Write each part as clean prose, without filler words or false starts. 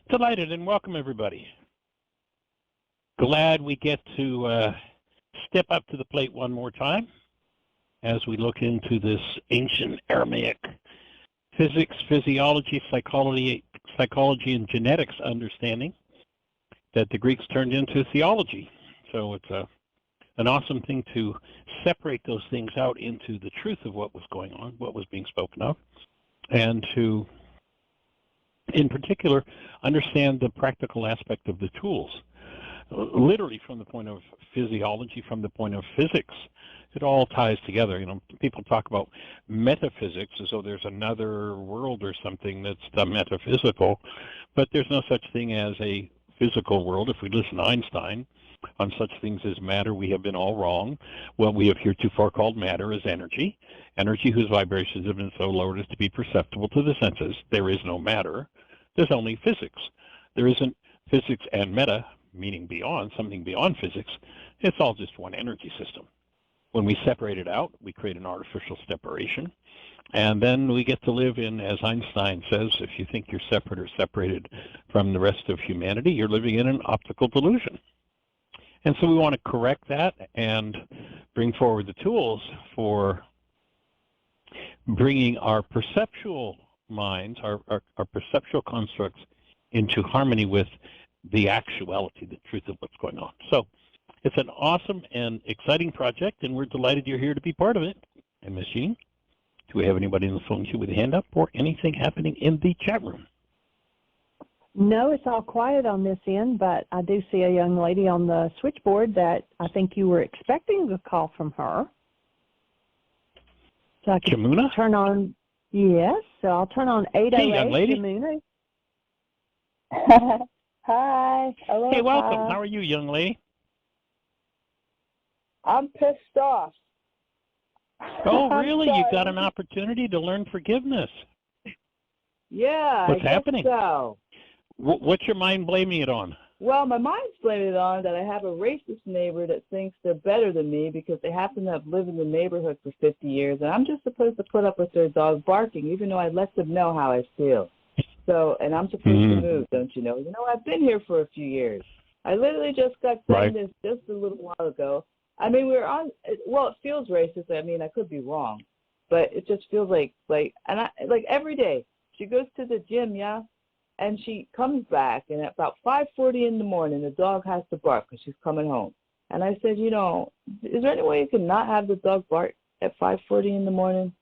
Delighted and welcome everybody. Glad we get to step up to the plate one more time as we look into this ancient Aramaic physics, physiology, psychology, and genetics understanding that the Greeks turned into theology. So it's an awesome thing to separate those things out into the truth of what was going on, what was being spoken of, and to, in particular, understand the practical aspect of the tools. Literally from the point of physiology, from the point of physics, it all ties together. You know, people talk about metaphysics as though there's another world or something that's the metaphysical, but there's no such thing as a physical world. If we listen to Einstein on such things as matter, we have been all wrong. What we have heretofore called matter is energy, energy whose vibrations have been so lowered as to be perceptible to the senses. There is no matter. There's only physics. There isn't physics and meta, meaning beyond, something beyond physics. It's all just one energy system. When we separate it out, we create an artificial separation. And then we get to live in, as Einstein says, if you think you're separate or separated from the rest of humanity, you're living in an optical delusion. And so we want to correct that and bring forward the tools for bringing our perceptual minds, our perceptual constructs into harmony with the actuality, the truth of what's going on. So it's an awesome and exciting project, and we're delighted you're here to be part of it. And Ms. Jean, do we have anybody in the phone queue with a hand up or anything happening in the chat room? No, it's all quiet on this end, but I do see a young lady on the switchboard that I think you were expecting a call from her. So I can Jamuna? turn on, yes, so I'll turn on 808. Hey, young lady. Jamuna. Hi. Hello. Hey, welcome. How are you, young lady? I'm pissed off. Oh, really? You got an opportunity to learn forgiveness. Yeah. What's happening? So. What's your mind blaming it on? Well, my mind's blaming it on that I have a racist neighbor that thinks they're better than me because they happen to have lived in the neighborhood for 50 years, and I'm just supposed to put up with their dog barking, even though I let them know how I feel. So, and I'm supposed to move, don't you know? You know, I've been here for a few years. I literally just got saying this just a little while ago. I mean, we're on, well, it feels racist. I mean, I could be wrong, but it just feels like every day she goes to the gym, yeah, and she comes back, and at about 5:40 in the morning, the dog has to bark because she's coming home. And I said, you know, is there any way you can not have the dog bark at 5:40 in the morning?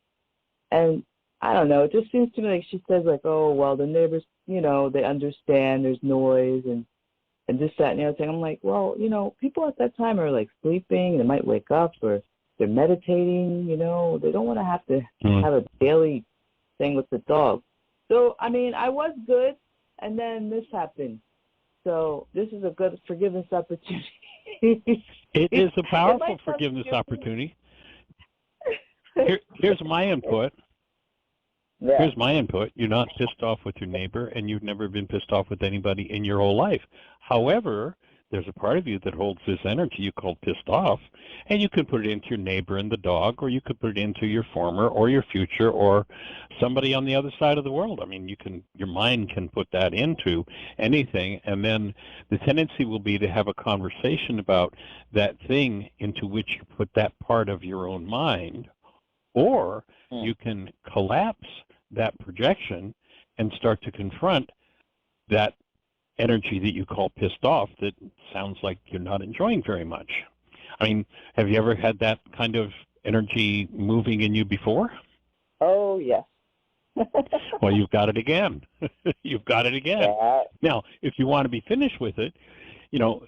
And I don't know. It just seems to me like she says, like, oh, well, the neighbors, you know, they understand there's noise and this, that, and the other thing. I'm like, well, you know, people at that time are, like, sleeping. They might wake up or they're meditating, you know. They don't want to have a daily thing with the dog. So, I mean, I was good, and then this happened. So this is a good forgiveness opportunity. It is a powerful forgiveness opportunity. Here's my input. Yeah. Here's my input. You're not pissed off with your neighbor, and you've never been pissed off with anybody in your whole life. However, there's a part of you that holds this energy you call pissed off, and you could put it into your neighbor and the dog, or you could put it into your former or your future or somebody on the other side of the world. I mean, your mind can put that into anything, and then the tendency will be to have a conversation about that thing into which you put that part of your own mind, or you can collapse that projection and start to confront that energy that you call pissed off that sounds like you're not enjoying very much. I mean, have you ever had that kind of energy moving in you before? Oh, yes. Well, you've got it again. You've got it again. Yeah. Now, if you want to be finished with it, you know,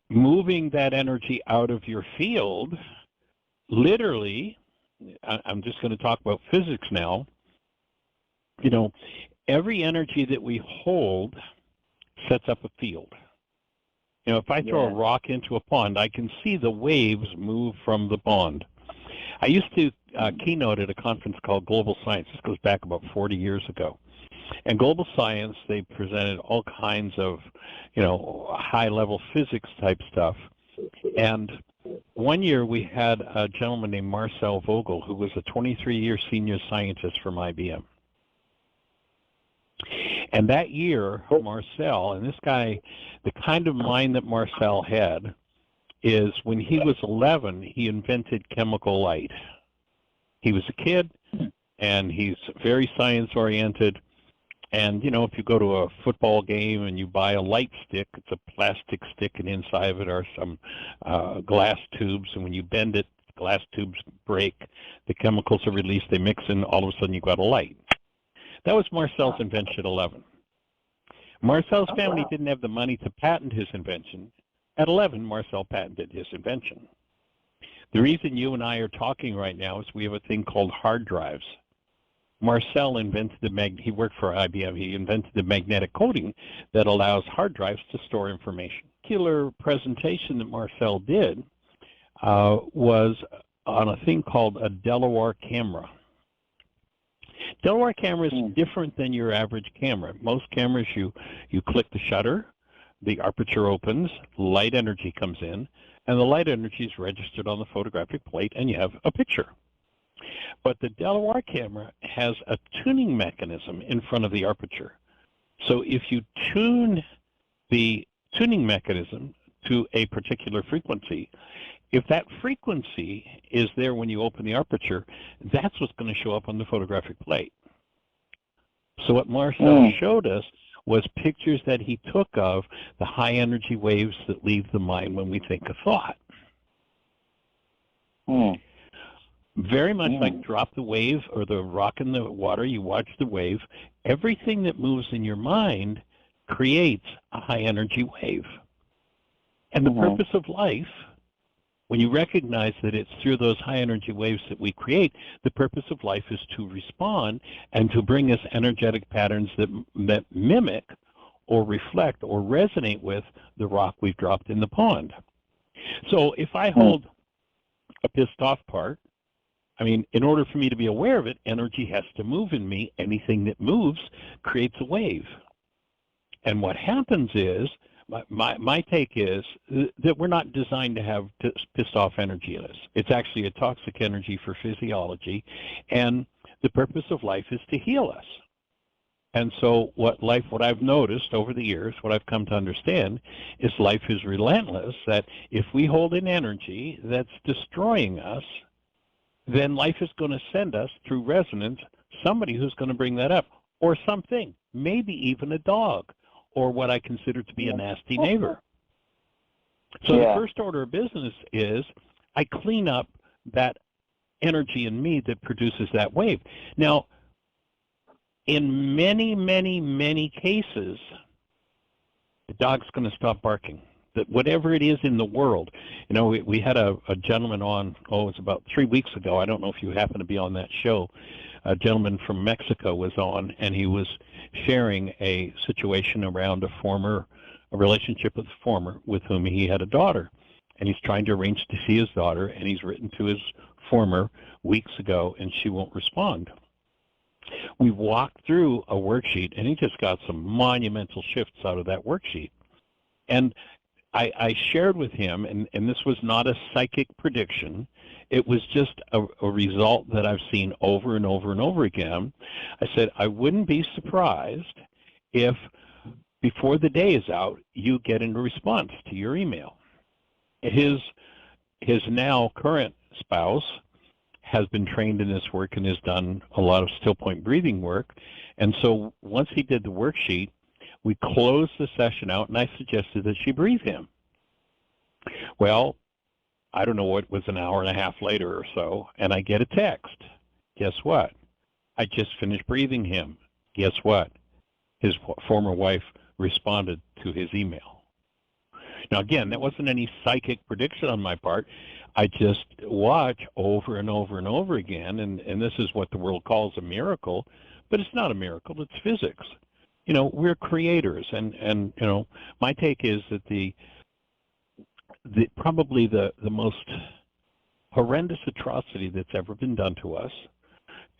moving that energy out of your field, literally, I'm just going to talk about physics now, you know, every energy that we hold sets up a field. You know, if I throw a rock into a pond, I can see the waves move from the pond. I used to keynote at a conference called Global Science. This goes back about 40 years ago. And Global Science, they presented all kinds of, you know, high-level physics type stuff. And one year we had a gentleman named Marcel Vogel, who was a 23-year senior scientist from IBM. And that year, Marcel, and this guy, the kind of mind that Marcel had is when he was 11, he invented chemical light. He was a kid, and he's very science-oriented. And, you know, if you go to a football game and you buy a light stick, it's a plastic stick, and inside of it are some glass tubes. And when you bend it, glass tubes break, the chemicals are released, they mix, and all of a sudden you've got a light. That was Marcel's invention at 11. Marcel's family didn't have the money to patent his invention. At 11, Marcel patented his invention. The reason you and I are talking right now is we have a thing called hard drives. Marcel invented he worked for IBM, he invented the magnetic coating that allows hard drives to store information. The particular presentation that Marcel did was on a thing called a Delaware camera. Delaware camera is different than your average camera. Most cameras, you click the shutter, the aperture opens, light energy comes in, and the light energy is registered on the photographic plate, and you have a picture. But the Delaware camera has a tuning mechanism in front of the aperture. So if you tune the tuning mechanism to a particular frequency, if that frequency is there when you open the aperture, that's what's going to show up on the photographic plate. So what Marcel showed us was pictures that he took of the high energy waves that leave the mind when we think a thought. Very much like drop the wave or the rock in the water, you watch the wave. Everything that moves in your mind creates a high energy wave. And the purpose of life, when you recognize that it's through those high energy waves that we create, the purpose of life is to respond and to bring us energetic patterns that mimic or reflect or resonate with the rock we've dropped in the pond. So if I hold a pissed off part, I mean, in order for me to be aware of it, energy has to move in me. Anything that moves creates a wave. And what happens is, my take is that we're not designed to have pissed off energy in us. It's actually a toxic energy for physiology, and the purpose of life is to heal us. And so what I've noticed over the years, what I've come to understand, is life is relentless, that if we hold an energy that's destroying us, then life is going to send us through resonance somebody who's going to bring that up, or something, maybe even a dog, or what I consider to be a nasty neighbor. So the first order of business is I clean up that energy in me that produces that wave. Now, in many, many, many cases, the dog's going to stop barking. That whatever it is in the world, you know, we had a gentleman on, it was about 3 weeks ago. I don't know if you happen to be on that show. A gentleman from Mexico was on, and he was sharing a situation around a relationship with a former with whom he had a daughter. And he's trying to arrange to see his daughter, and he's written to his former weeks ago, and she won't respond. We walked through a worksheet, and he just got some monumental shifts out of that worksheet. And I shared with him, and this was not a psychic prediction. It was just a result that I've seen over and over and over again. I said, I wouldn't be surprised if before the day is out, you get a response to your email. His now current spouse has been trained in this work and has done a lot of still point breathing work. And so once he did the worksheet, we closed the session out, and I suggested that she breathe him. Well, I don't know what, it was an hour and a half later or so, and I get a text. Guess what? I just finished breathing him. Guess what? His former wife responded to his email. Now, again, that wasn't any psychic prediction on my part. I just watch over and over and over again, and this is what the world calls a miracle, but it's not a miracle, it's physics. You know, we're creators, and you know, my take is that probably the most horrendous atrocity that's ever been done to us,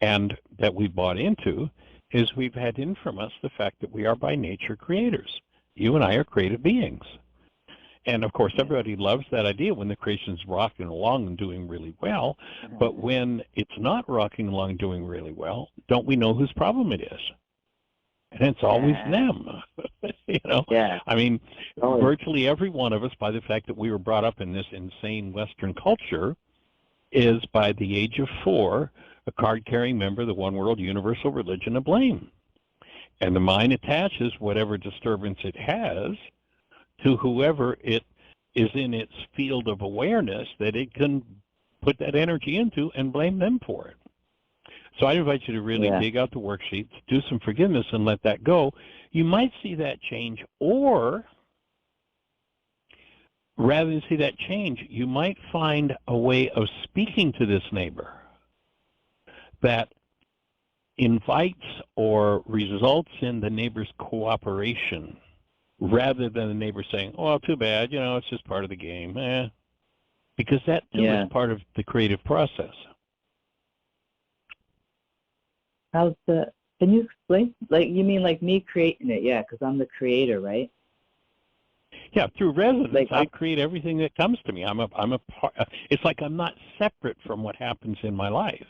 and that we bought into, is we've had in from us the fact that we are by nature creators. You and I are creative beings. And of course, everybody loves that idea when the creation's rocking along and doing really well, but when it's not rocking along and doing really well, don't we know whose problem it is? And and it's always them. You know, Yeah. I mean, Oh, virtually every one of us, by the fact that we were brought up in this insane Western culture, is by the age of 4 a card-carrying member of the one world universal religion of blame. And the mind attaches whatever disturbance it has to whoever it is in its field of awareness that it can put that energy into and blame them for it. So I invite you to really dig out the worksheets, do some forgiveness, and let that go. You might see that change, or rather than see that change, you might find a way of speaking to this neighbor that invites or results in the neighbor's cooperation, rather than the neighbor saying, "Oh, too bad, you know, it's just part of the game," because that too is part of the creative process. Can you explain? Like, you mean like me creating it? Yeah, because I'm the creator, right? Yeah, through resonance, I create everything that comes to me. I'm a part. It's like I'm not separate from what happens in my life.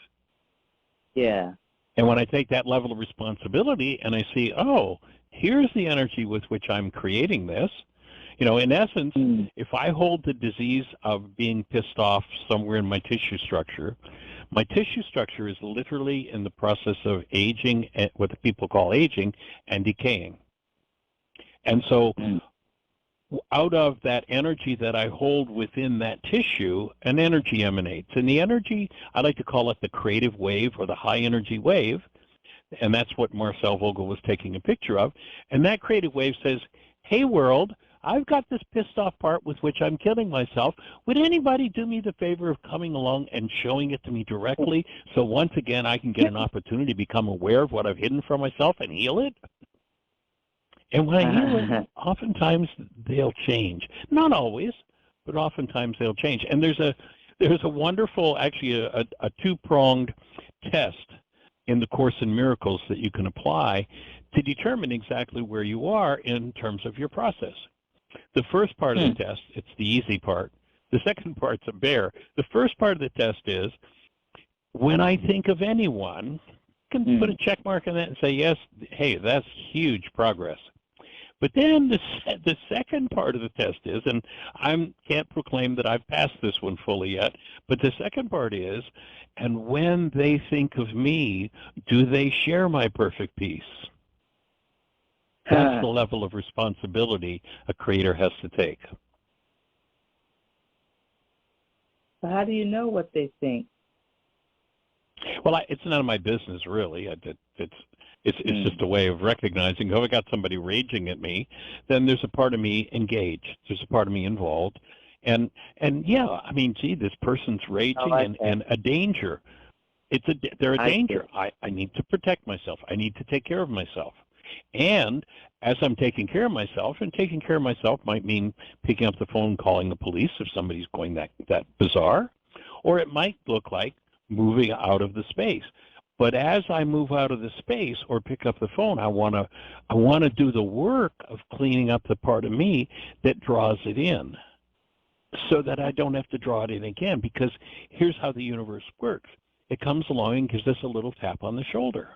Yeah. And when I take that level of responsibility and I see, oh, here's the energy with which I'm creating this. You know, in essence, if I hold the disease of being pissed off somewhere in my tissue structure is literally in the process of aging, what the people call aging, and decaying. And so out of that energy that I hold within that tissue, an energy emanates. And the energy, I like to call it the creative wave or the high energy wave. And that's what Marcel Vogel was taking a picture of. And that creative wave says, hey, world, I've got this pissed off part with which I'm killing myself. Would anybody do me the favor of coming along and showing it to me directly so once again I can get an opportunity to become aware of what I've hidden from myself and heal it? And when I heal it, oftentimes they'll change. Not always, but oftentimes they'll change. And there's a wonderful, actually a two-pronged test in the Course in Miracles that you can apply to determine exactly where you are in terms of your process. The first part of the test, it's the easy part. The second part's a bear. The first part of the test is, when I think of anyone, I can put a check mark on that and say, yes, hey, that's huge progress. But then the second part of the test is, and I can't proclaim that I've passed this one fully yet, but the second part is, and when they think of me, do they share my perfect peace? That's the level of responsibility a creator has to take. So how do you know what they think? Well, it's none of my business, really. It's just a way of recognizing, if I got somebody raging at me, then there's a part of me engaged. There's a part of me involved. And yeah, I mean, gee, this person's raging and a danger. They're a danger. I need to protect myself. I need to take care of myself. And as I'm taking care of myself, and taking care of myself might mean picking up the phone, calling the police if somebody's going that bizarre, or it might look like moving out of the space. But as I move out of the space or pick up the phone, I want to do the work of cleaning up the part of me that draws it in, so that I don't have to draw it in again. Because here's how the universe works. It comes along and gives us a little tap on the shoulder.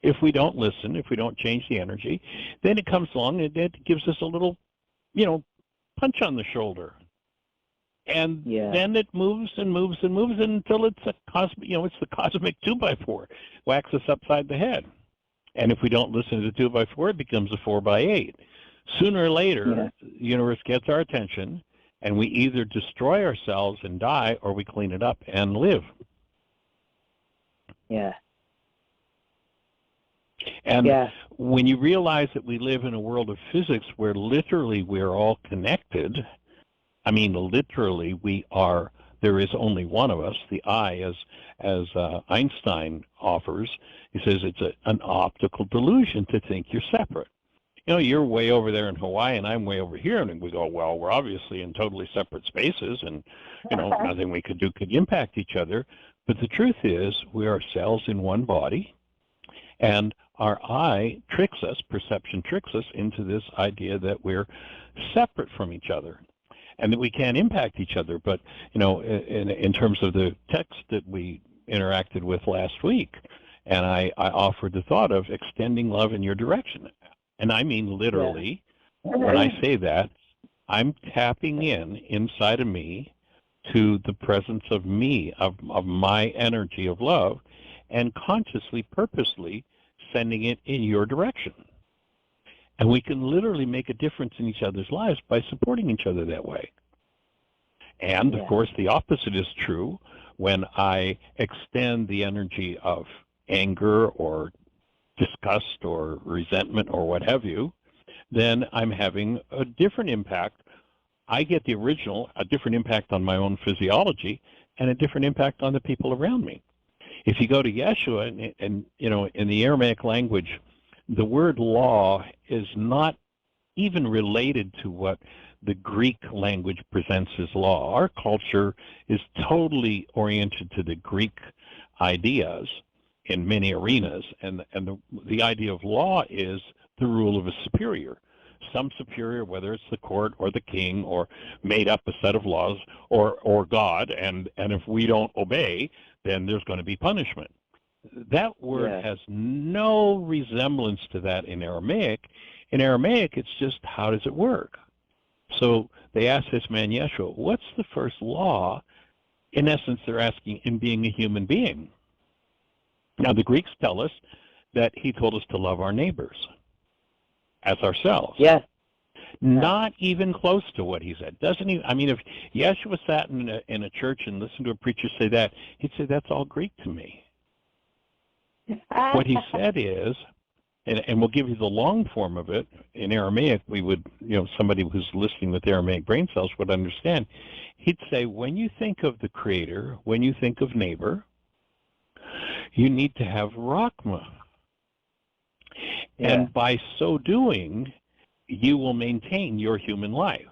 If we don't listen, if we don't change the energy, then it comes along and it gives us a little, punch on the shoulder. And then it moves and moves and moves until it's a cosmic, it's the cosmic 2x4, whacks us upside the head. And if we don't listen to the 2x4, it becomes a 4x8. Sooner or later, the universe gets our attention, and we either destroy ourselves and die, or we clean it up and live. Yeah. And when you realize that we live in a world of physics where literally we're all connected, I mean, literally there is only one of us, the I, as Einstein offers. He says it's an optical delusion to think you're separate. You're way over there in Hawaii and I'm way over here, and we go, well, we're obviously in totally separate spaces, and nothing we could do could impact each other. But the truth is, we are cells in one body, and our I tricks us, perception tricks us into this idea that we're separate from each other and that we can't impact each other. But, in terms of the text that we interacted with last week, And I offered the thought of extending love in your direction. And I mean literally, when I say that, I'm tapping inside of me to the presence of me, of my energy of love, and consciously, purposely sending it in your direction. And we can literally make a difference in each other's lives by supporting each other that way. And, of course, the opposite is true when I extend the energy of anger or disgust or resentment or what have you, then I'm having a different impact. I get the original, a different impact on my own physiology and a different impact on the people around me. If you go to Yeshua, and you know, in the Aramaic language, the word law is not even related to what the Greek language presents as law. Our culture is totally oriented to the Greek ideas in many arenas, and the idea of law is the rule of a superior. Some superior, whether it's the court or the king, or made up a set of laws, or God, and if we don't obey, then there's going to be punishment. That word has no resemblance to that in Aramaic. In Aramaic, it's just, how does it work? So they asked this man, Yeshua, what's the first law? In essence, they're asking in being a human being. Now, the Greeks tell us that he told us to love our neighbors as ourselves. Yes. Not even close to what he said. Doesn't he? I mean, if Yeshua sat in a church and listened to a preacher say that, he'd say, that's all Greek to me. What he said is, and we'll give you the long form of it, in Aramaic, we would, you know, somebody who's listening with Aramaic brain cells would understand. He'd say, when you think of the Creator, when you think of neighbor, you need to have Rachma. And by so doing, you will maintain your human life.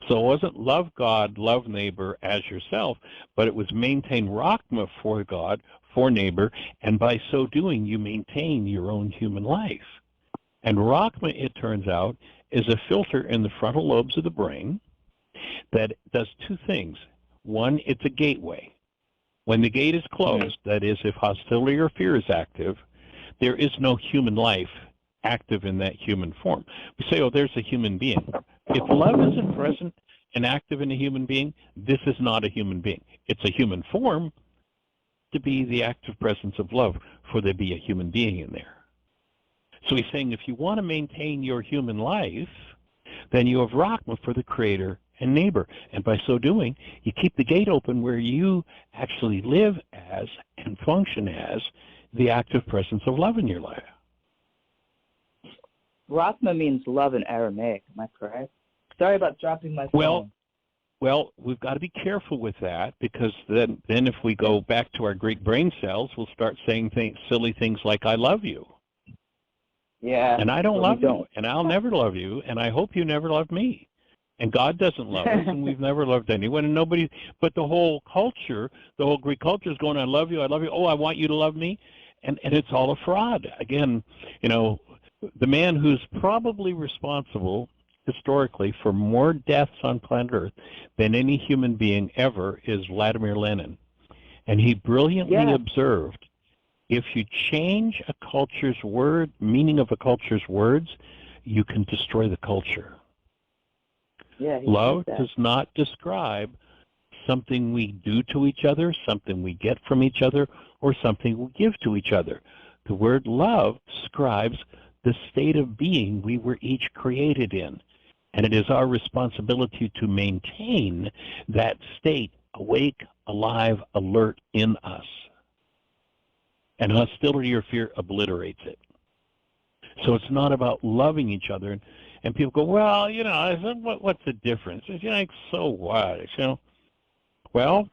So it wasn't love God, love neighbor as yourself, but it was maintain Rachma for God, for neighbor, and by so doing, you maintain your own human life. And Rachma, it turns out, is a filter in the frontal lobes of the brain that does two things. One, it's a gateway. When the gate is closed, that is, if hostility or fear is active, there is no human life active in that human form. We say, oh, there's a human being. If love isn't present and active in a human being, this is not a human being. It's a human form to be the active presence of love, for there be a human being in there. So he's saying, if you want to maintain your human life, then you have Rachma for the Creator and neighbor. And by so doing, you keep the gate open where you actually live as and function as the active presence of love in your life. Rachma means love in Aramaic, am I correct? Sorry about dropping my phone. Well, we've got to be careful with that, because then if we go back to our Greek brain cells, we'll start saying silly things like, I love you. Yeah. And I don't love you, and I'll never love you, and I hope you never love me. And God doesn't love us, and we've never loved anyone, and nobody, but the whole culture, the whole Greek culture is going, I love you, oh, I want you to love me, and it's all a fraud. Again, you know, the man who's probably responsible historically for more deaths on planet Earth than any human being ever is Vladimir Lenin. And he brilliantly observed, if you change a culture's meaning of a culture's words, you can destroy the culture. Love does not describe something we do to each other, something we get from each other, or something we give to each other. The word love describes the state of being we were each created in. And it is our responsibility to maintain that state, awake, alive, alert in us. And hostility or fear obliterates it. So it's not about loving each other. And people go, well, you know, what's the difference? You know, like, so what? You know, well,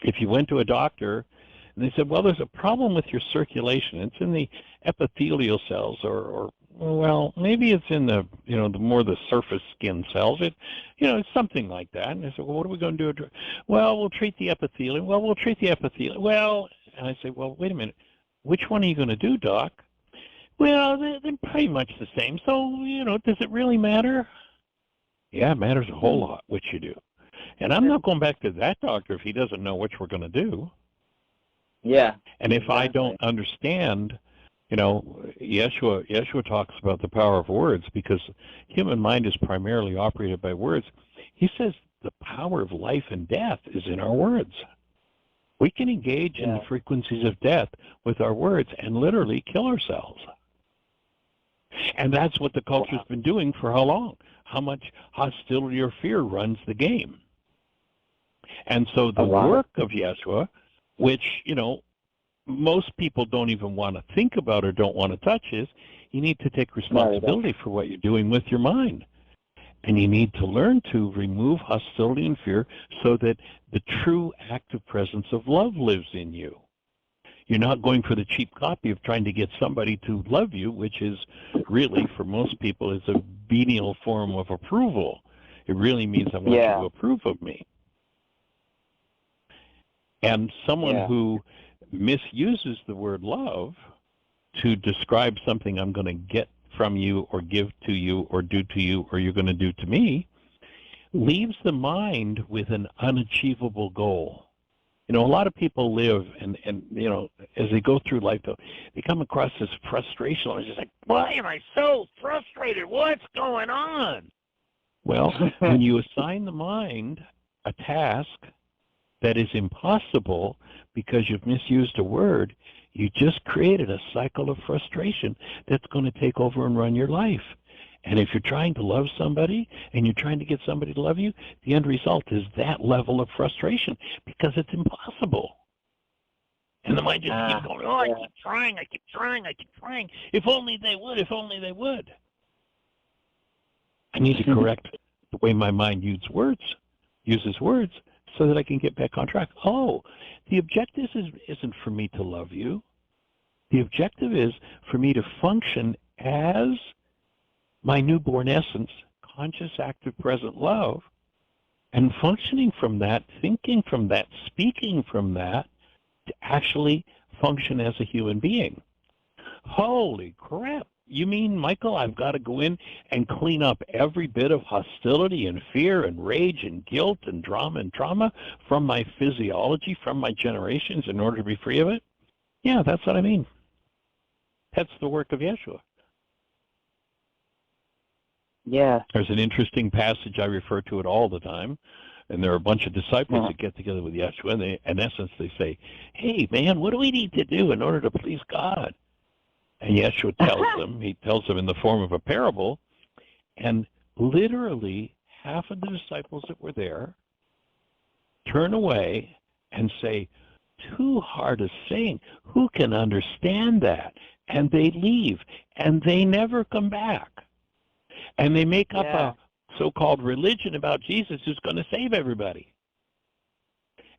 if you went to a doctor and they said, well, there's a problem with your circulation. It's in the epithelial cells, or well, maybe it's in the, you know, the surface skin cells. It's something like that. And they said, well, what are we going to do? Well, we'll treat the epithelium. Well, we'll treat the epithelium. Well, and I say, well, wait a minute. Which one are you going to do, Doc? Well, they're pretty much the same. So, you know, does it really matter? Yeah, it matters a whole lot which you do. And I'm not going back to that doctor if he doesn't know which we're going to do. Yeah. And if I Exactly. don't understand, Yeshua talks about the power of words because human mind is primarily operated by words. He says the power of life and death is in our words. We can engage in the frequencies of death with our words and literally kill ourselves. And that's what the culture's been doing for how long? How much hostility or fear runs the game? And so the work of Yeshua, which, most people don't even want to think about or don't want to touch, is you need to take responsibility for what you're doing with your mind. And you need to learn to remove hostility and fear so that the true active presence of love lives in you. You're not going for the cheap copy of trying to get somebody to love you, which is really, for most people, is a venial form of approval. It really means I want you to approve of me. And someone who misuses the word love to describe something I'm going to get from you or give to you or do to you or you're going to do to me leaves the mind with an unachievable goal. A lot of people live and as they go through life, though, they come across this frustration. They're just like, why am I so frustrated? What's going on? Well, when you assign the mind a task that is impossible because you've misused a word, you just created a cycle of frustration that's going to take over and run your life. And if you're trying to love somebody and you're trying to get somebody to love you, the end result is that level of frustration because it's impossible. And the mind just keeps going, I keep trying. If only they would, if only they would. I need to correct the way my mind uses words, so that I can get back on track. Oh, the objective isn't for me to love you. The objective is for me to function as my newborn essence, conscious, active, present love, and functioning from that, thinking from that, speaking from that, to actually function as a human being. Holy crap. You mean, Michael, I've got to go in and clean up every bit of hostility and fear and rage and guilt and drama and trauma from my physiology, from my generations in order to be free of it? Yeah, that's what I mean. That's the work of Yeshua. Yeah. There's an interesting passage, I refer to it all the time, and there are a bunch of disciples that get together with Yeshua, and they, in essence, they say, hey, man, what do we need to do in order to please God? And Yeshua tells them, he tells them in the form of a parable, and literally half of the disciples that were there turn away and say, too hard a saying, who can understand that? And they leave, and they never come back. And they make up a so-called religion about Jesus who's going to save everybody.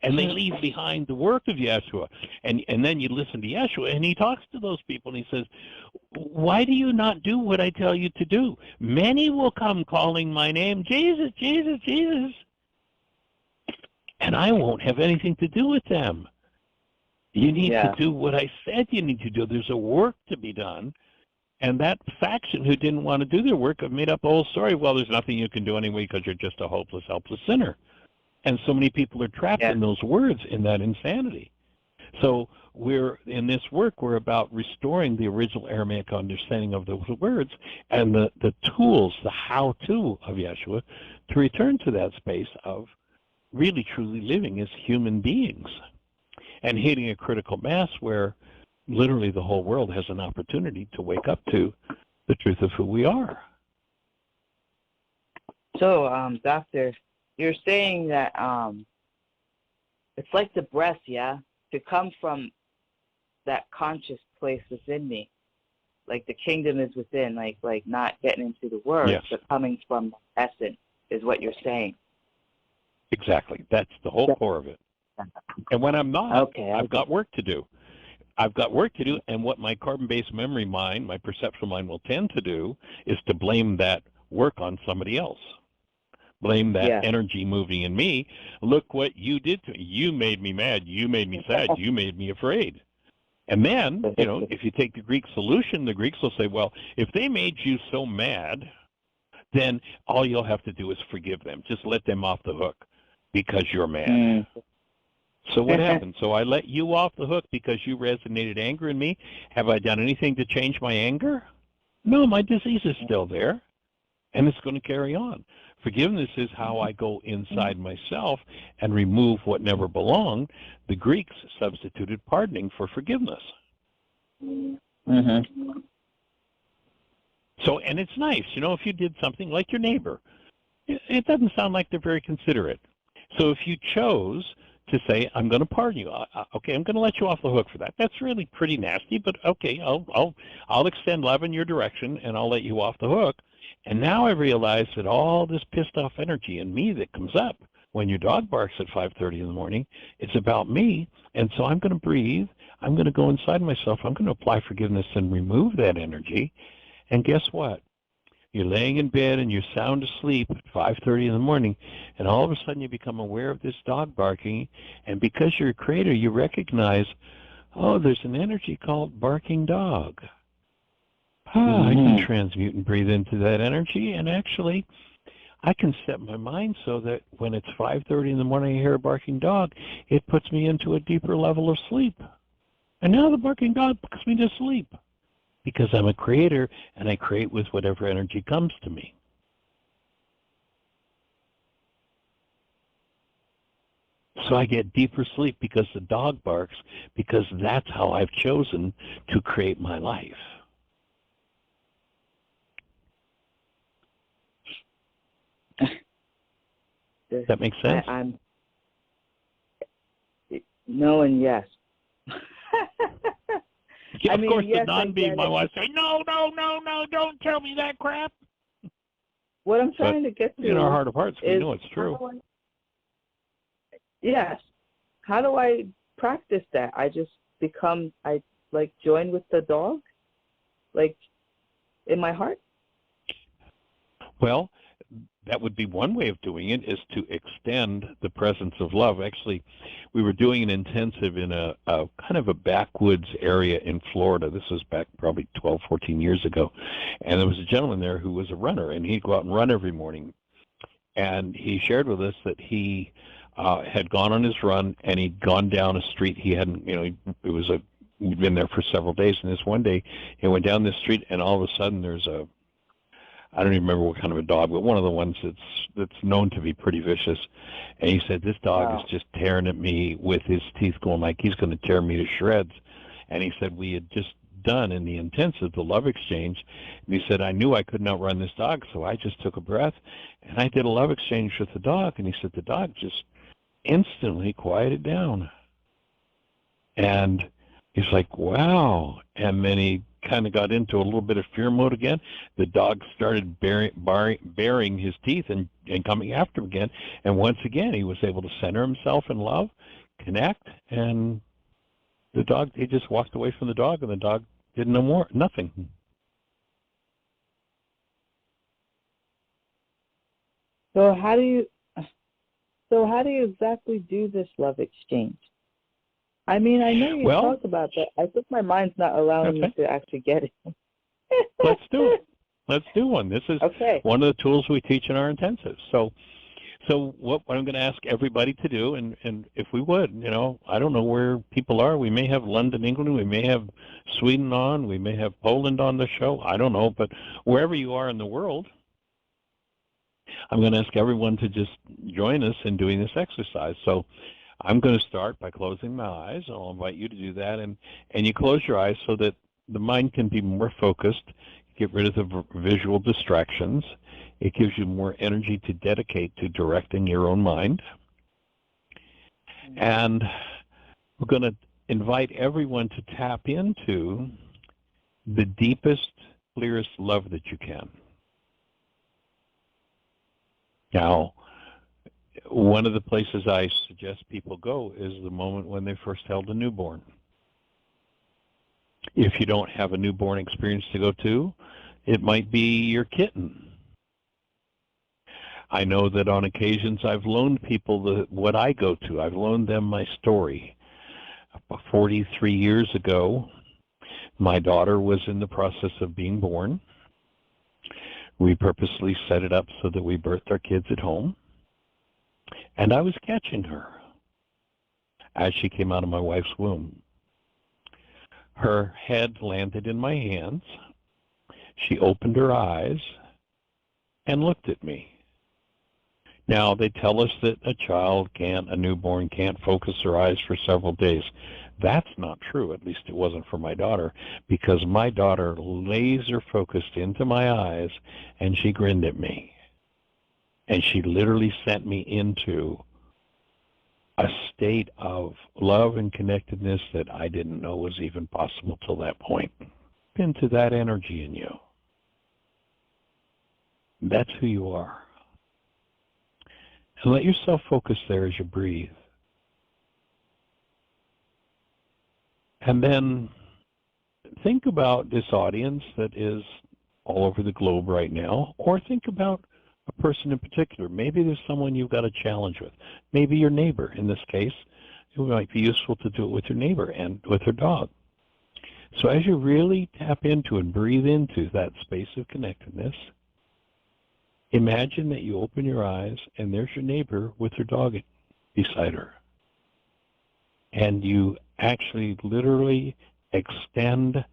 And they leave behind the work of Yeshua. And then you listen to Yeshua, and he talks to those people, and he says, why do you not do what I tell you to do? Many will come calling my name, Jesus, Jesus, Jesus. And I won't have anything to do with them. You need to do what I said you need to do. There's a work to be done. And that faction who didn't want to do their work have made up the whole story. Well, there's nothing you can do anyway because you're just a hopeless, helpless sinner. And so many people are trapped in those words, in that insanity. So we're in this work, we're about restoring the original Aramaic understanding of those words and the tools, the how-to of Yeshua to return to that space of really, truly living as human beings and hitting a critical mass where literally the whole world has an opportunity to wake up to the truth of who we are. So, Doctor, you're saying that it's like the breath, to come from that conscious place within me. Like the kingdom is within, like not getting into the words, but coming from essence is what you're saying. Exactly. That's the whole core of it. And when I'm not, I've got work to do. I've got work to do, and what my carbon-based memory mind, my perceptual mind will tend to do is to blame that work on somebody else. Blame that energy moving in me. Look what you did to me. You made me mad. You made me sad. You made me afraid. And then, if you take the Greek solution, the Greeks will say, well, if they made you so mad, then all you'll have to do is forgive them. Just let them off the hook because you're mad. So what happened? So I let you off the hook because you resonated anger in me. Have I done anything to change my anger? No, my disease is still there, and it's going to carry on. Forgiveness is how I go inside myself and remove what never belonged. The Greeks substituted pardoning for forgiveness. Mm-hmm. So, and it's nice, you know, if you did something like your neighbor, it doesn't sound like they're very considerate. So if you chose to say, I'm going to pardon you, okay, I'm going to let you off the hook for that. That's really pretty nasty, but okay, I'll extend love in your direction and I'll let you off the hook. And now I realize that all this pissed off energy in me that comes up when your dog barks at 5:30 in the morning, it's about me. And so I'm going to breathe. I'm going to go inside myself. I'm going to apply forgiveness and remove that energy. And guess what? You're laying in bed and you're sound asleep at 5:30 in the morning, and all of a sudden you become aware of this dog barking, and because you're a creator, you recognize, oh, there's an energy called barking dog. I can transmute and breathe into that energy, and actually I can set my mind so that when it's 5:30 in the morning I hear a barking dog, it puts me into a deeper level of sleep. And now the barking dog puts me to sleep because I'm a creator and I create with whatever energy comes to me. So I get deeper sleep because the dog barks, because that's how I've chosen to create my life. Does that make sense? I'm no and yes. Yeah, of course, yes, the non-being, my wife say, no, don't tell me that crap. What I'm trying to get to in our heart of hearts, we know it's true. Yes. How do I practice that? I just join with the dog, like in my heart? Well, that would be one way of doing it, is to extend the presence of love. Actually, we were doing an intensive in a kind of a backwoods area in Florida. This was back probably 12, 14 years ago. And there was a gentleman there who was a runner, and he'd go out and run every morning. And he shared with us that he had gone on his run, and he'd gone down a street. He hadn't, he'd been there for several days. And this one day, he went down this street, and all of a sudden there's I don't even remember what kind of a dog, but one of the ones that's known to be pretty vicious. And he said, this dog is just tearing at me with his teeth, going like he's going to tear me to shreds. And he said, we had just done in the intensive the love exchange. And he said, I knew I couldn't outrun this dog, so I just took a breath, and I did a love exchange with the dog. And he said, the dog just instantly quieted down. And he's like, wow. And then he kind of got into a little bit of fear mode again. The dog started baring his teeth and coming after him again. And once again, he was able to center himself in love, connect, and the dog, he just walked away from the dog, and the dog did nothing. So how do you exactly do this love exchange? I mean, I know you talk about that. I think my mind's not allowing me to actually get it. Let's do it. Let's do one. This is one of the tools we teach in our intensives. So what I'm going to ask everybody to do, and if we would, I don't know where people are. We may have London, England. We may have Sweden on. We may have Poland on the show. I don't know. But wherever you are in the world, I'm going to ask everyone to just join us in doing this exercise. So I'm going to start by closing my eyes. I'll invite you to do that. And you close your eyes so that the mind can be more focused, get rid of the visual distractions. It gives you more energy to dedicate to directing your own mind. And we're going to invite everyone to tap into the deepest, clearest love that you can. Now, one of the places I suggest people go is the moment when they first held a newborn. If you don't have a newborn experience to go to, it might be your kitten. I know that on occasions I've loaned people what I go to. I've loaned them my story. 43 years ago, my daughter was in the process of being born. We purposely set it up so that we birthed our kids at home. And I was catching her. as she came out of my wife's womb. Her head landed in my hands. She opened her eyes and looked at me. Now, they tell us that a newborn can't focus her eyes for several days. That's not true, at least it wasn't for my daughter, because my daughter laser focused into my eyes and she grinned at me. And she literally sent me into a state of love and connectedness that I didn't know was even possible till that point. Into that energy in you. That's who you are. And let yourself focus there as you breathe. And then think about this audience that is all over the globe right now, or think about a person in particular. Maybe there's someone you've got a challenge with. Maybe your neighbor. In this case, it might be useful to do it with your neighbor and with her dog. So as you really tap into and breathe into that space of connectedness, imagine that you open your eyes and there's your neighbor with her dog beside her. And you actually literally extend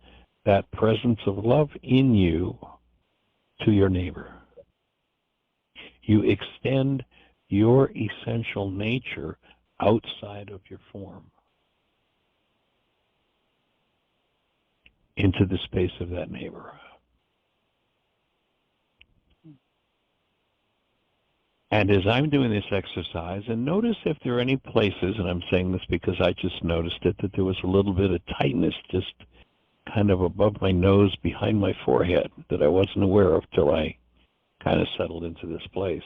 that presence of love in you to your neighbor. You extend your essential nature outside of your form into the space of that neighbor. And as I'm doing this exercise, and notice if there are any places, and I'm saying this because I just noticed it, that there was a little bit of tightness just kind of above my nose, behind my forehead, that I wasn't aware of till I kind of settled into this place.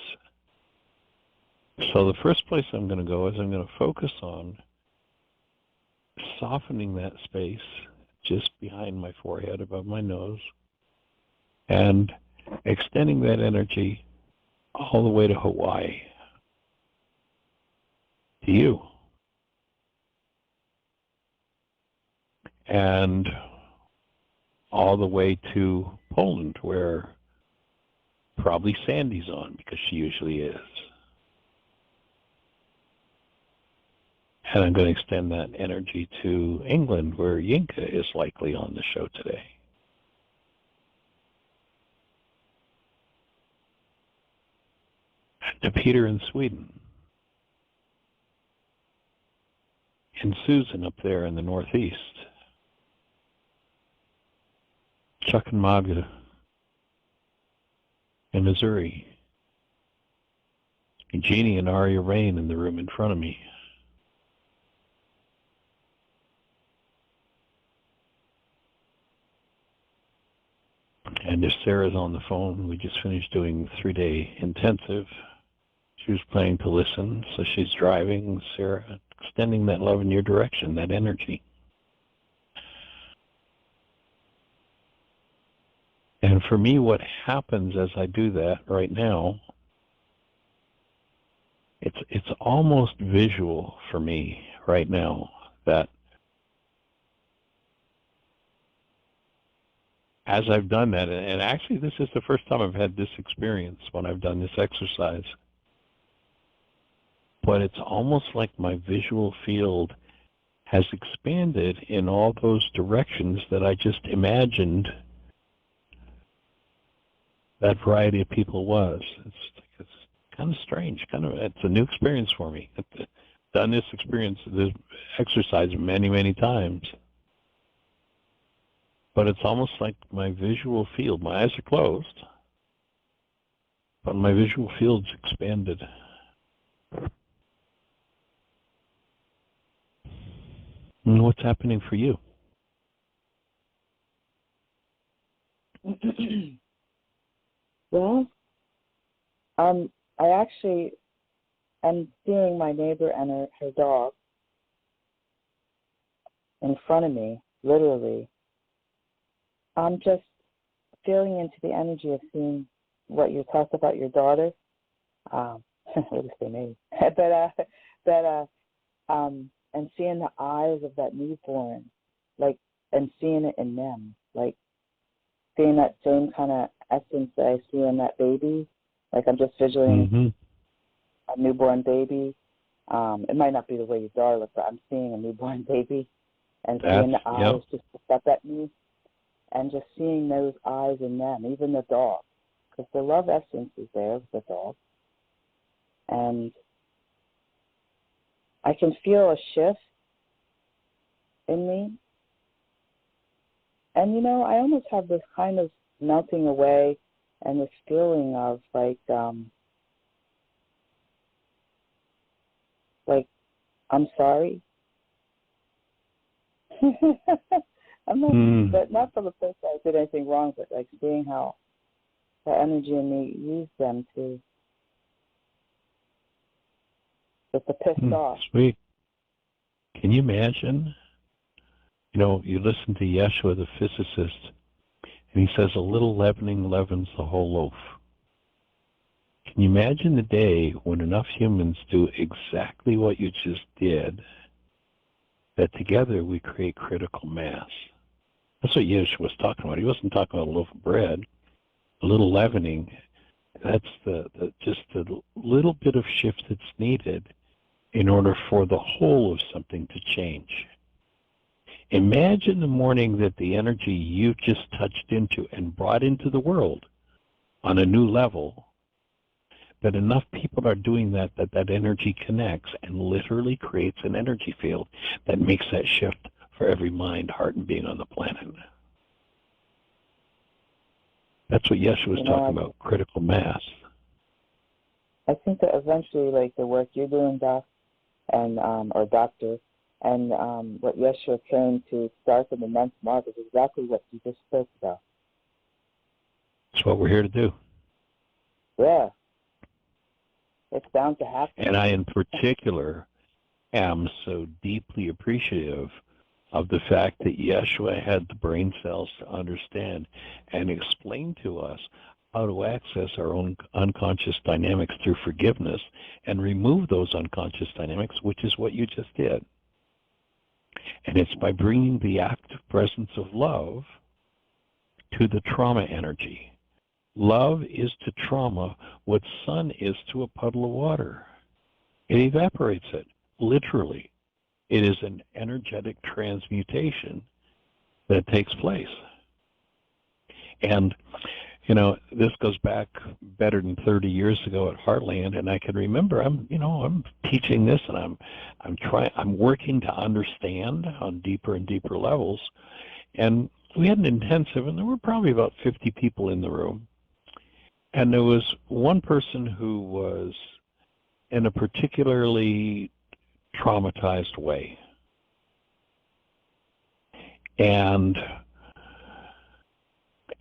So the first place I'm going to go is I'm going to focus on softening that space just behind my forehead, above my nose, and extending that energy all the way to Hawaii, to you. And all the way to Poland, where probably Sandy's on, because she usually is. And I'm going to extend that energy to England, where Yinka is likely on the show today. And to Peter in Sweden. And Susan up there in the Northeast. Chuck and Magda in Missouri. And Jeannie and Aria Rain in the room in front of me. And if Sarah's on the phone, we just finished doing 3-day intensive. She was planning to listen, so she's driving. Sarah, extending that love in your direction, that energy. And for me, what happens as I do that right now, it's almost visual for me right now, that as I've done that, and actually this is the first time I've had this experience when I've done this exercise, but it's almost like my visual field has expanded in all those directions that I just imagined that variety of people was. It's kind of strange. It's a new experience for me. I've done this exercise many, many times. But it's almost like my visual field, my eyes are closed, but my visual field's expanded. And what's happening for you? Well, I actually am seeing my neighbor and her dog in front of me, literally. I'm just feeling into the energy of seeing what you talked about your daughter. What is her name? And seeing the eyes of that newborn, like, and seeing it in them, like seeing that same kind of essence that I see in that baby. Like I'm just visualizing a newborn baby, It might not be the way your daughter looks, but I'm seeing a newborn baby and seeing the eyes just look up at me and just seeing those eyes in them, even the dog, because the love essence is there with the dog. And I can feel a shift in me. And, you know, I almost have this kind of melting away and this feeling of like I'm sorry. I'm not, but not for the place that I did anything wrong, but like seeing how the energy in me used them to with the pissed off. Sweet. Can you imagine? You know, you listen to Yeshua, the physicist, and he says a little leavening leavens the whole loaf. Can you imagine the day when enough humans do exactly what you just did, that together we create critical mass? That's what Yeshua was talking about. He wasn't talking about a loaf of bread. A little leavening, that's just the little bit of shift that's needed in order for the whole of something to change. Imagine the morning that the energy you just touched into and brought into the world on a new level, that enough people are doing that energy connects and literally creates an energy field that makes that shift for every mind, heart, and being on the planet. That's what Yeshua was talking about, critical mass. I think that eventually, like the work you're doing, Doc, and or Doctor, and what Yeshua came to start in the men's mark is exactly what you just spoke about. That's what we're here to do. Yeah. It's bound to happen. And I, in particular, am so deeply appreciative of the fact that Yeshua had the brain cells to understand and explain to us how to access our own unconscious dynamics through forgiveness and remove those unconscious dynamics, which is what you just did. And it's by bringing the active presence of love to the trauma energy. Love is to trauma what sun is to a puddle of water. It evaporates it, literally. It is an energetic transmutation that takes place. And, you know, this goes back better than 30 years ago at Heartland, and I can remember I'm teaching this, and I'm working to understand on deeper and deeper levels. And we had an intensive, and there were probably about 50 people in the room. And there was one person who was in a particularly traumatized way. And,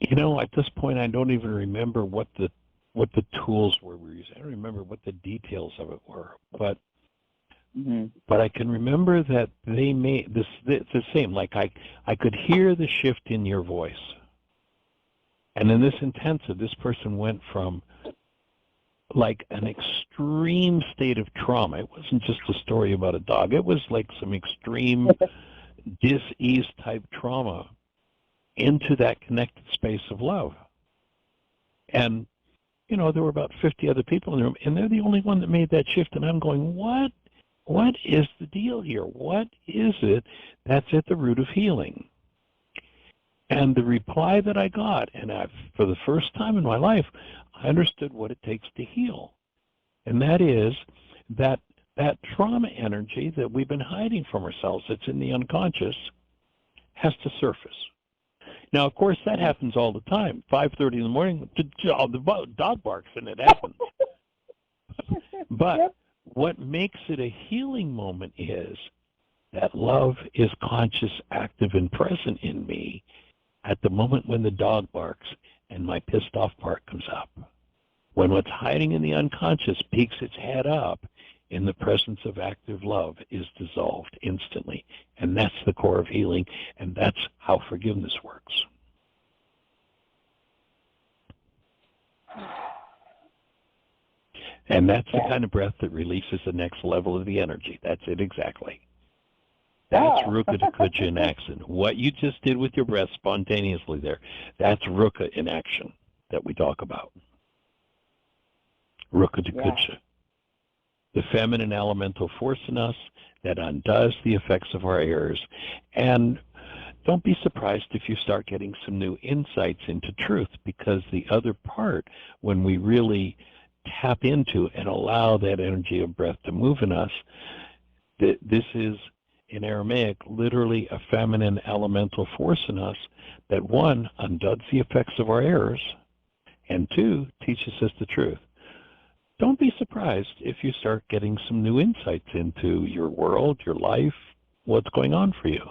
you know, at this point, I don't even remember what the tools were we using. I don't remember what the details of it were. But but I can remember that they made this, it's the same. Like I could hear the shift in your voice. And in this intensive, this person went from like an extreme state of trauma. It wasn't just a story about a dog. It was like some extreme dis-ease type trauma into that connected space of love. And, you know, there were about 50 other people in the room, and they're the only one that made that shift. And I'm going, what is the deal here? What is it that's at the root of healing? And the reply that I got, and for the first time in my life, I understood what it takes to heal. And that is that trauma energy that we've been hiding from ourselves, that's in the unconscious, has to surface. Now, of course, that happens all the time. 5:30 in the morning, the dog barks, and it happens. But what makes it a healing moment is that love is conscious, active, and present in me at the moment when the dog barks and my pissed off part comes up. When what's hiding in the unconscious peeks its head up in the presence of active love is dissolved instantly. And that's the core of healing, and that's how forgiveness works. And that's the kind of breath that releases the next level of the energy. That's it exactly. That's Ruka Takucha in action. What you just did with your breath spontaneously there, that's Ruka in action that we talk about. Ruka Takucha. the feminine elemental force in us that undoes the effects of our errors. And don't be surprised if you start getting some new insights into truth, because the other part, when we really tap into and allow that energy of breath to move in us, this is, in Aramaic, literally a feminine elemental force in us that, one, undoes the effects of our errors, and two, teaches us the truth. Don't be surprised if you start getting some new insights into your world, your life, what's going on for you.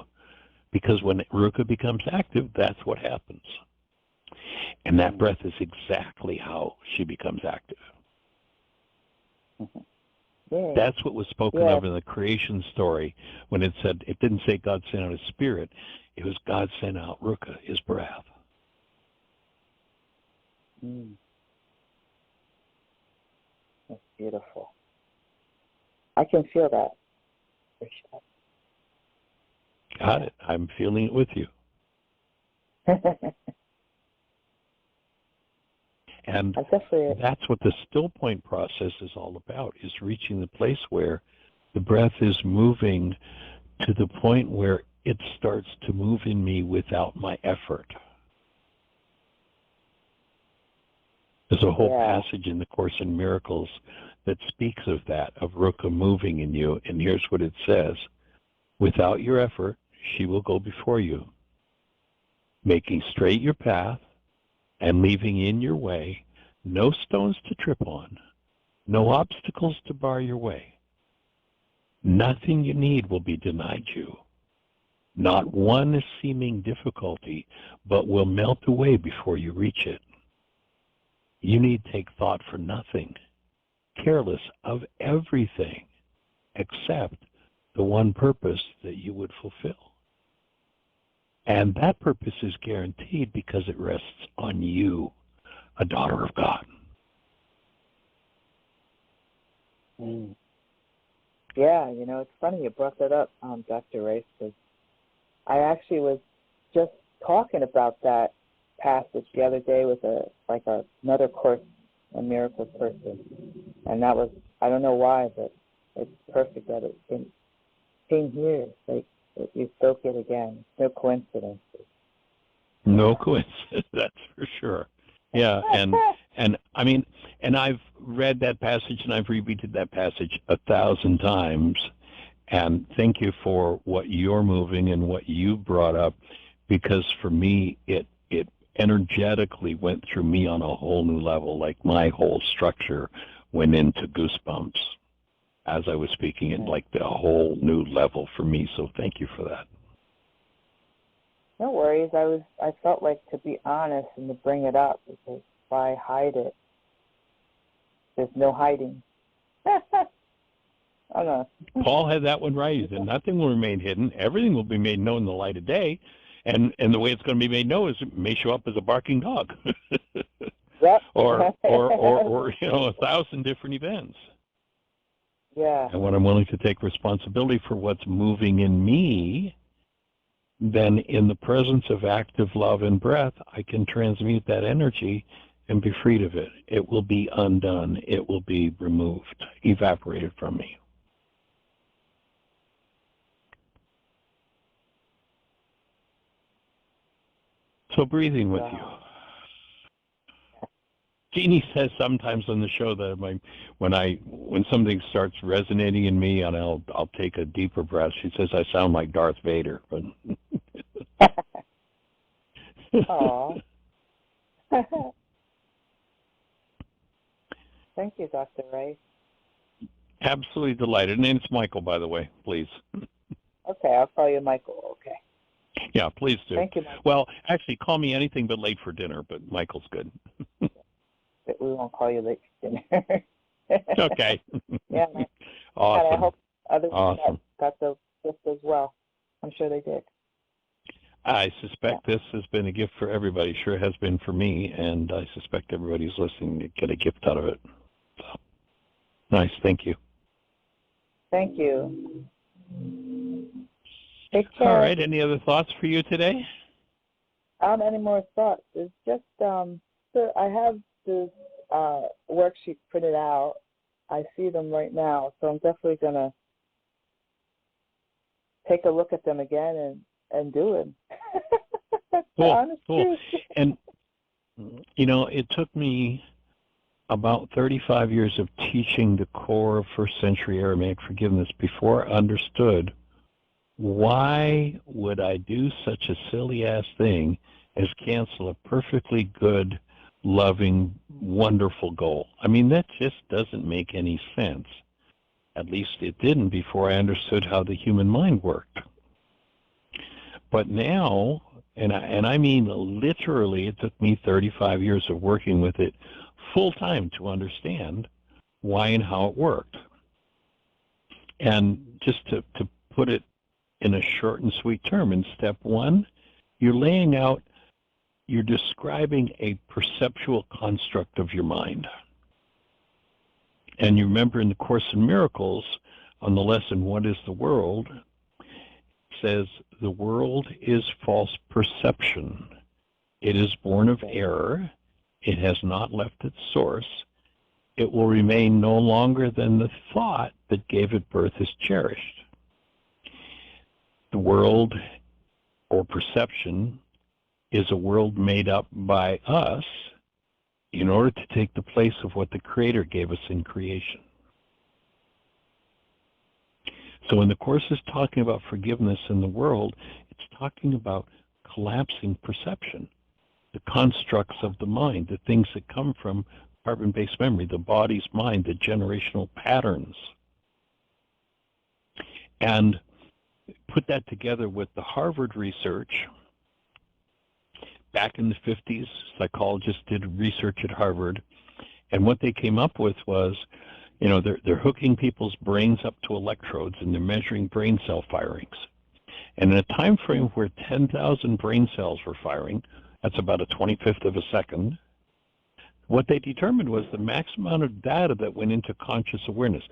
Because when Ruka becomes active, that's what happens. And that breath is exactly how she becomes active. Yeah. That's what was spoken of in the creation story when it said, it didn't say God sent out his spirit, it was God sent out Ruka, his breath. That's beautiful. I can feel that, for sure. Got it. I'm feeling it with you. And that's what the still point process is all about, is reaching the place where the breath is moving to the point where it starts to move in me without my effort. There's a whole passage in the Course in Miracles that speaks of that, of Ruka moving in you, and here's what it says. Without your effort, she will go before you, making straight your path and leaving in your way no stones to trip on, no obstacles to bar your way. Nothing you need will be denied you. Not one seeming difficulty, but will melt away before you reach it. You need take thought for nothing, careless of everything, except the one purpose that you would fulfill. And that purpose is guaranteed because it rests on you, a daughter of God. Yeah, you know, it's funny you brought that up, Dr. Rice, because I actually was just talking about that passage the other day with another Course in Miracles person, and that was, I don't know why, but it's perfect that it came here. Like you spoke it again. No coincidence. No coincidence, that's for sure. Yeah, and I mean, and I've read that passage and I've repeated that passage 1,000 times. And thank you for what you're moving and what you brought up, because for me, it energetically went through me on a whole new level. Like my whole structure went into goosebumps as I was speaking it, like a whole new level for me. So thank you for that. No worries. I felt like to be honest and to bring it up, because why hide it? There's no hiding. I don't know. Paul had that one right. He said, nothing will remain hidden. Everything will be made known in the light of day. And the way it's going to be made known is it may show up as a barking dog. Yep. or 1,000 different events. Yeah. And when I'm willing to take responsibility for what's moving in me, then in the presence of active love and breath, I can transmute that energy and be freed of it. It will be undone. It will be removed, evaporated from me. So breathing with you. Jeannie says sometimes on the show that when something starts resonating in me and I'll take a deeper breath, she says I sound like Darth Vader. Aww. Thank you, Dr. Rice. Absolutely delighted. And it's Michael, by the way, please. Okay, I'll call you Michael. Okay. Yeah, please do. Thank you, Michael. Well, actually, call me anything but late for dinner, but Michael's good. But we won't call you late for dinner. Okay. Yeah. Awesome. And I hope others awesome. got the gift as well. I'm sure they did. I suspect this has been a gift for everybody. Sure has been for me, and I suspect everybody's listening to get a gift out of it. So, nice. Thank you. Thank you. Take care. All right. Any other thoughts for you today? Any more thoughts? It's just so I have this worksheet printed out, I see them right now. So I'm definitely going to take a look at them again and do it. Cool. And, it took me about 35 years of teaching the core of first century Aramaic forgiveness before I understood why would I do such a silly-ass thing as cancel a perfectly good, loving, wonderful goal. I mean, that just doesn't make any sense. At least it didn't before I understood how the human mind worked. But now, and I mean literally, it took me 35 years of working with it full time to understand why and how it worked. And just to put it in a short and sweet term, in step one, you're describing a perceptual construct of your mind. And you remember in the Course in Miracles, on the lesson, What is the World? Says, the world is false perception. It is born of error. It has not left its source. It will remain no longer than the thought that gave it birth is cherished. The world, or perception, is a world made up by us in order to take the place of what the Creator gave us in creation. So when the Course is talking about forgiveness in the world, it's talking about collapsing perception, the constructs of the mind, the things that come from carbon-based memory, the body's mind, the generational patterns. And put that together with the Harvard research. Back in the 50s, psychologists did research at Harvard, and what they came up with was, they're hooking people's brains up to electrodes, and they're measuring brain cell firings. And in a time frame where 10,000 brain cells were firing, that's about a 25th of a second, what they determined was the max amount of data that went into conscious awareness,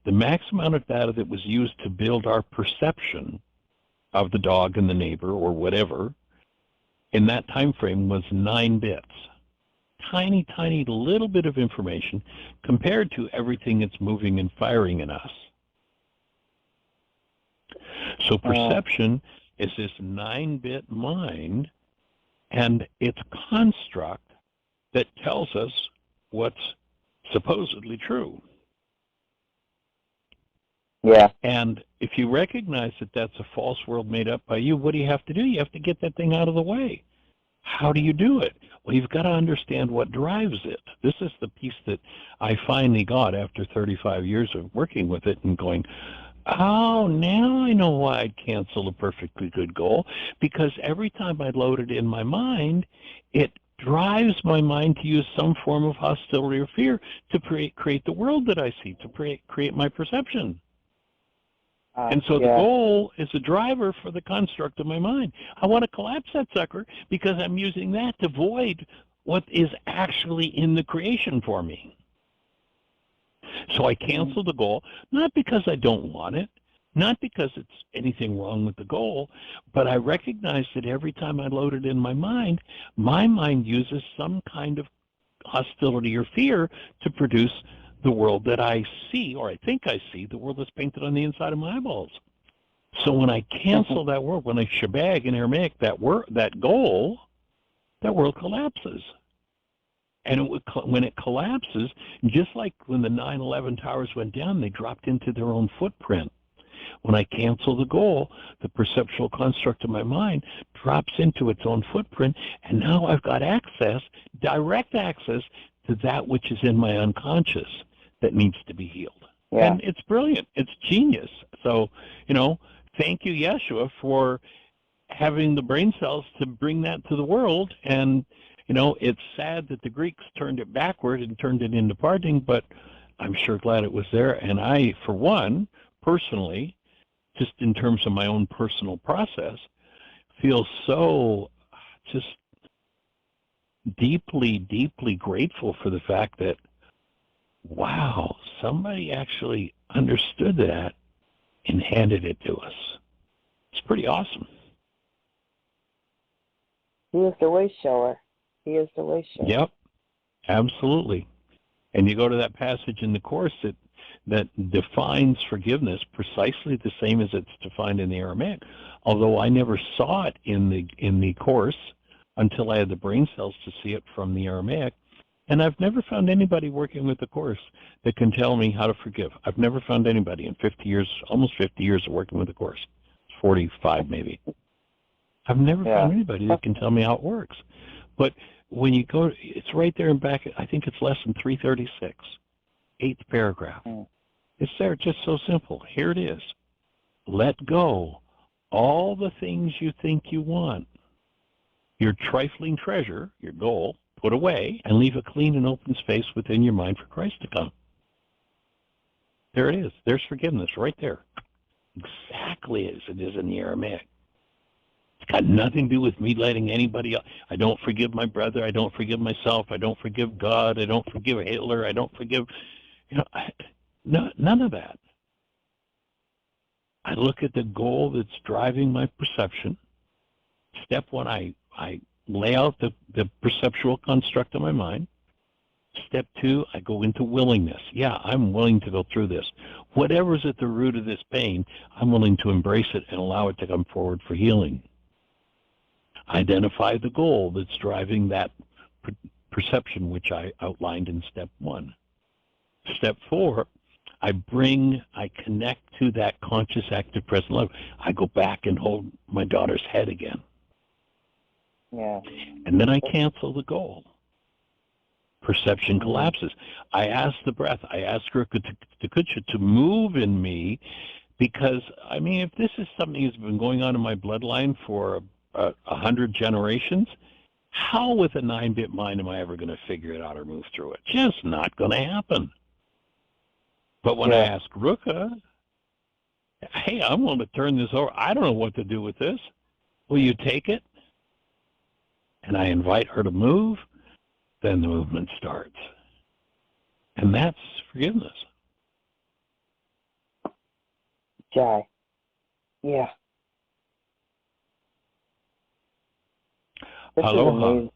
the max amount of data that was used to build our perception of the dog and the neighbor or whatever, in that time frame was 9 bits. Tiny, tiny little bit of information compared to everything that's moving and firing in us. So perception is this 9-bit mind and its construct that tells us what's supposedly true. Yeah. And if you recognize that that's a false world made up by you, what do you have to do? You have to get that thing out of the way. How do you do it? Well, you've got to understand what drives it. This is the piece that I finally got after 35 years of working with it and going, oh, now I know why I'd cancel a perfectly good goal, because every time I load it in my mind, it drives my mind to use some form of hostility or fear to create the world that I see, to create my perception. And so the goal is a driver for the construct of my mind. I want to collapse that sucker because I'm using that to void what is actually in the creation for me. So I cancel the goal, not because I don't want it, not because it's anything wrong with the goal, but I recognize that every time I load it in my mind uses some kind of hostility or fear to produce the world that I see, or I think I see, the world that's painted on the inside of my eyeballs. So when I cancel that world, when I shabag in Aramaic that goal, that world collapses. And when it collapses, just like when the 9/11 towers went down, they dropped into their own footprint. When I cancel the goal, the perceptual construct of my mind drops into its own footprint, and now I've got access, direct access, to that which is in my unconscious that needs to be healed. Yeah. And it's brilliant. It's genius. So, thank you, Yeshua, for having the brain cells to bring that to the world. And, it's sad that the Greeks turned it backward and turned it into parting, but I'm sure glad it was there. And I, for one, personally, just in terms of my own personal process, feel so just deeply, deeply grateful for the fact that, wow, somebody actually understood that and handed it to us. It's pretty awesome. He is the way shower. He is the way shower. Yep, absolutely. And you go to that passage in the Course that that defines forgiveness precisely the same as it's defined in the Aramaic, although I never saw it in the Course until I had the brain cells to see it from the Aramaic. And I've never found anybody working with the Course that can tell me how to forgive. I've never found anybody in 50 years, almost 50 years of working with the Course, 45 maybe. I've never found anybody that can tell me how it works. But when you go, it's right there in back, I think it's lesson 336, 8th paragraph. It's there, just so simple. Here it is. Let go all the things you think you want. Your trifling treasure, your goal, put away, and leave a clean and open space within your mind for Christ to come. There it is. There's forgiveness right there. Exactly as it is in the Aramaic. It's got nothing to do with me letting anybody else. I don't forgive my brother. I don't forgive myself. I don't forgive God. I don't forgive Hitler. I don't forgive, none of that. I look at the goal that's driving my perception. Step one, I lay out the perceptual construct of my mind. Step two, I go into willingness. Yeah, I'm willing to go through this. Whatever's at the root of this pain, I'm willing to embrace it and allow it to come forward for healing. Identify the goal that's driving that perception, which I outlined in step one. Step four, I connect to that conscious, active, present love. I go back and hold my daughter's head again. Yeah. And then I cancel the goal. Perception collapses. I ask the breath, I ask Rukkhatakucha to move in me, because, I mean, if this is something that's been going on in my bloodline for 100 generations, how with a 9-bit mind am I ever going to figure it out or move through it? Just not going to happen. But when I ask Rukha, hey, I'm going to turn this over. I don't know what to do with this. Will you take it? And I invite her to move, then the movement starts. And that's forgiveness. Jai. Yeah. Aloha.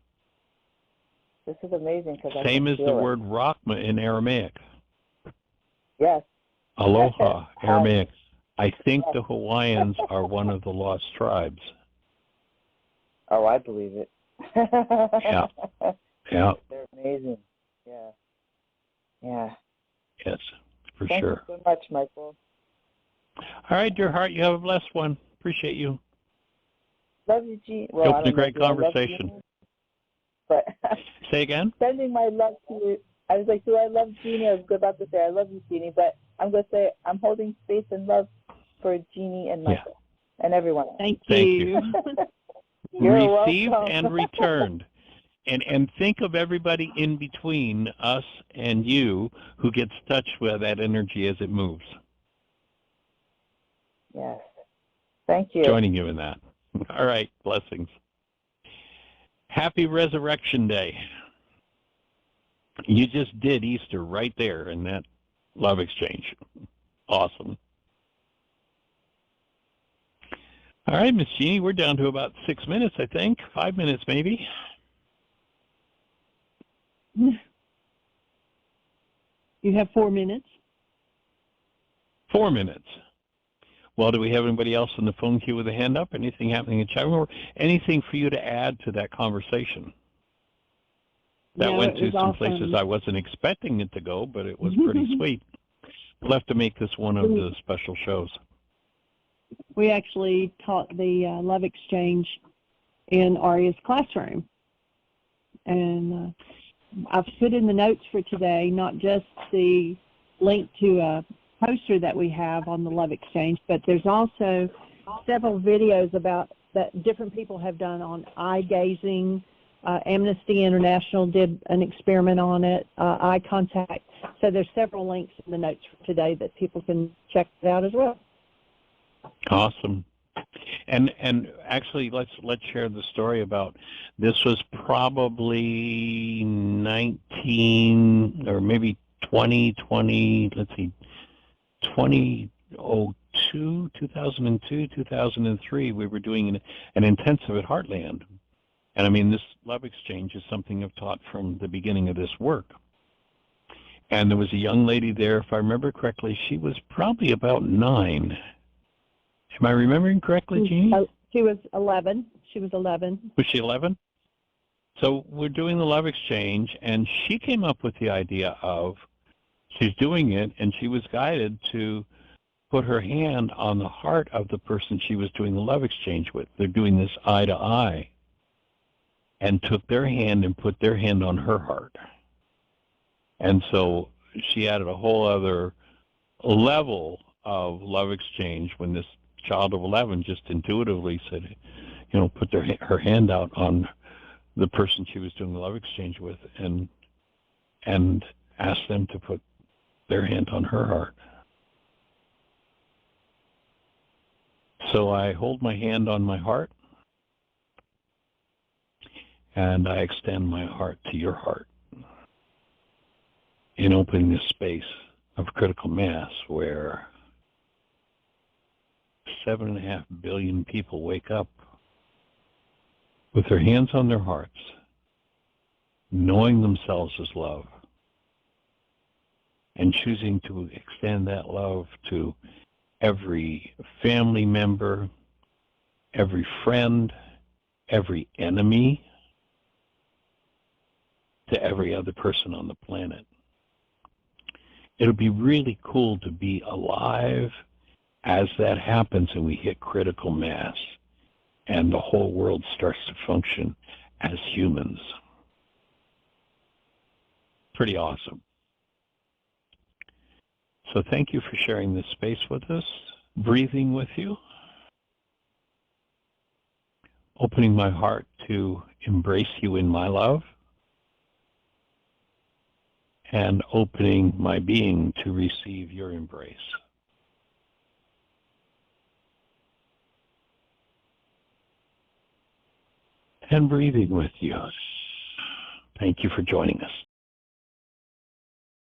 This is amazing because I Same can as feel the it. word Rahma in Aramaic. Yes. Aloha, Aramaic. I think the Hawaiians are one of the lost tribes. Oh, I believe it. Yeah. Yeah. They're amazing. Yeah. Yeah. Yes, for Thank sure. you so much, Michael. All right, dear heart, you have a blessed one. Appreciate you. Love you, Jean. Well, Open I a don't great know if I love conversation. Jeannie, but Say again? sending my love to you. I was like, do I love Jeannie? I was about to say I love you, Jeannie, but I'm going to say I'm holding space and love for Jeannie and Michael and everyone else. Thank Thank you. you. You're Received welcome. and returned. And think of everybody in between us and you who gets touched with that energy as it moves. Yes. Thank you. Joining you in that. All right, blessings. Happy Resurrection Day. You just did Easter right there in that love exchange. Awesome. All right, Miss Jeannie, we're down to about 6 minutes, I think. 5 minutes, maybe. You have 4 minutes. 4 minutes. Well, do we have anybody else in the phone queue with a hand up? Anything happening in chat room? Or anything for you to add to that conversation? That went to some places I wasn't expecting it to go, but it was pretty sweet. We'll have to make this one of the special shows. We actually taught the love exchange in Aria's classroom. And I've put in the notes for today, not just the link to a poster that we have on the love exchange, but there's also several videos about that different people have done on eye gazing. Amnesty International did an experiment on it, eye contact. So there's several links in the notes for today that people can check it out as well. Awesome. And actually, let's share the story about this. Was probably 19 or maybe 2020. Let's see, 2002, 2002, 2003. We were doing an intensive at Heartland, and I mean this love exchange is something I've taught from the beginning of this work. And there was a young lady there, if I remember correctly, she was probably about 9. Am I remembering correctly, Jeannie? She was 11. She was 11. Was she 11? So we're doing the love exchange, and she came up with the idea of, she's doing it, and she was guided to put her hand on the heart of the person she was doing the love exchange with. They're doing this eye to eye, and took their hand and put their hand on her heart. And so she added a whole other level of love exchange when this child of 11 just intuitively said, put her hand out on the person she was doing the love exchange with, and asked them to put their hand on her heart. So I hold my hand on my heart, and I extend my heart to your heart in opening this space of critical mass where 7.5 billion people wake up with their hands on their hearts, knowing themselves as love, and choosing to extend that love to every family member, every friend, every enemy, to every other person on the planet. It'll be really cool to be alive as that happens and we hit critical mass and the whole world starts to function as humans. Pretty awesome. So thank you for sharing this space with us, breathing with you, opening my heart to embrace you in my love, and opening my being to receive your embrace. And breathing with you. Thank you for joining us.